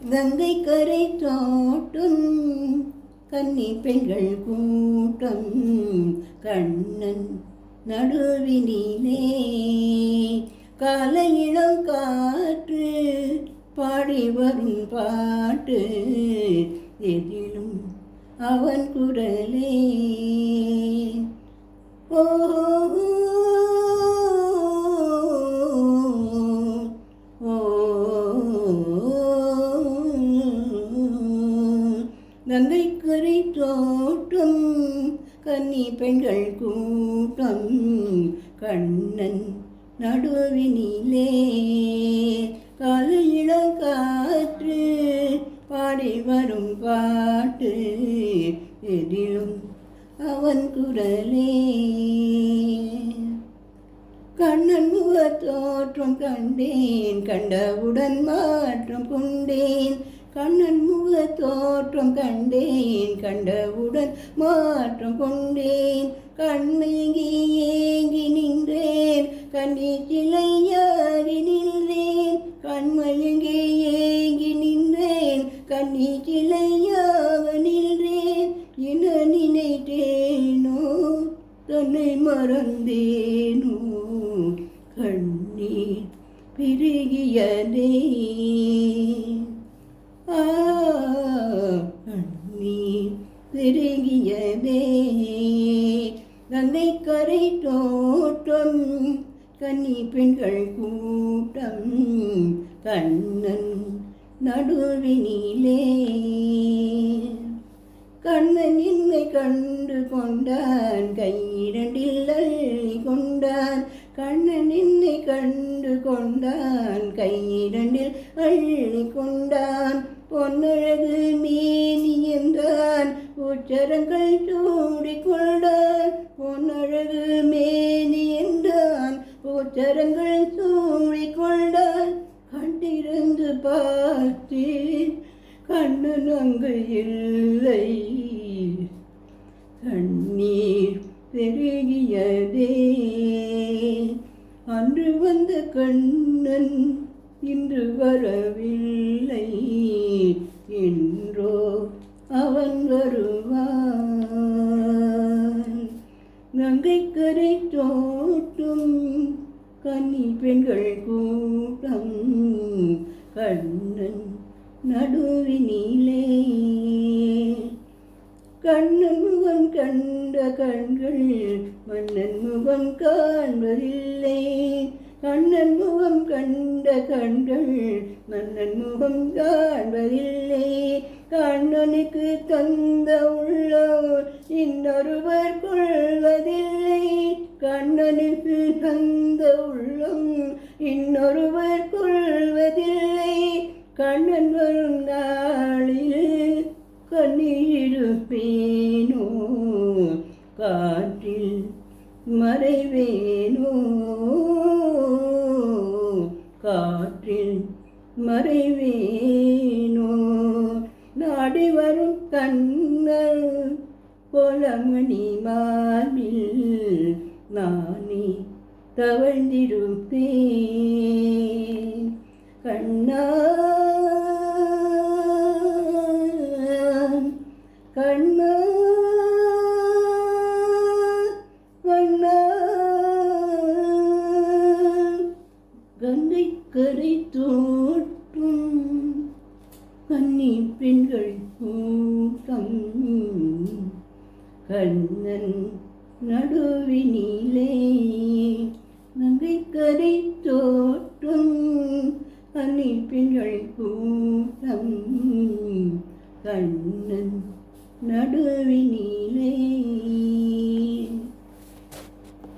கங்கை கரை தோட்டும் கன்னி பெண்கள் கூட்டம் கண்ணன் நடுவினிலே காலையிளம் காற்று பாடி வரும் பாட்டு எதிலும் அவன் குரலே. ஓ கங்கை கரை தோட்டம் கன்னி பெண்கள் கூட்டம் கண்ணன் நடுவினிலே காலையிளம் காற்று பாடி வரும் பாட்டு எதிலும் அவன் குரலே. கண்ணன் முக தோற்றம் கண்டேன் கண்டவுடன் மாற்றம் கொண்டேன். கண்ணன் முக தோற்றம் கண்டேன் கண்டவுடன் மாற்றம் கொண்டேன். கண்மயங்கி ஏங்கி நின்றேன் கண்ணீர் சிலையாகி நின்றேன். கண்மயங்கி ஏங்கி நின்றேன் கண்ணீர் சிலையாக நின்றேன். என நினைத்தேனோ தன்னை மறந்தேனோ கண்ணீர் பெருகியதே. கண்ணீர் பெருகியதே. கங்கை கரை தோட்டம் கன்னி பெண்கள் கூட்டம் கண்ணன் நடுவினிலே. கண்ணன் என்னை கண்டு கொண்டான் கையிரண்டில் அள்ளி கொண்டான். கண்ணன் என்னை கண்டு கொண்டான் கையிரண்டில் அள்ளி கொண்டான். பொன்னழகு மேனி என்றான் உச்சரங்கள் சூடிக்கொண்டான். பொன்னழகு மேனி என்றான் உச்சரங்கள் சூடிக்கொண்டான். கண்டிருந்து பார்த்தேன் கண்ணன் அங்கு இல்லை. கண்ணீர் பெருகியதே. அன்று வந்த கண்ணன் இன்று வரவில்லை. என்றோ அவன் வருவான். கங்கை கரை தோட்டும் கன்னி பெண்கள் கூட்டம் கண்ணன் நடுவினிலே. கண்ணன் முகம் கண்ட கண்கள் மன்னன் முகம் காண்பதில்லை. கண்ணன் முகம் கண்ட கண்கள் மன்னன் முகம் காண்பதில்லை. கண்ணனுக்கு தந்த உள்ளம் இன்னொருவர் கொள்வதில்லை. கண்ணனுக்கு தந்த உள்ளம் இன்னொருவர் கொள்வதில்லை. கண்ணன் வரும் நாளில் கண்ணீருப்பேனோ காற்றில் மறைவேனோ காற்றில் மறைவேனோ. நாடி வரும் கண்ணல் கோலமணி மார்பில் நானே தவழ்ந்திருப்பேன். கண்ணா கண்ணா கண்ணா. கங்கை கரை தோட்டும் கன்னி பெண்கள் கூட்டம் கண்ணன் நடுவினிலே. கங்கை கரை தோட்டும் கன்னி பெண்கள் கூட்டம் கண்ணன் நடுவினிலே.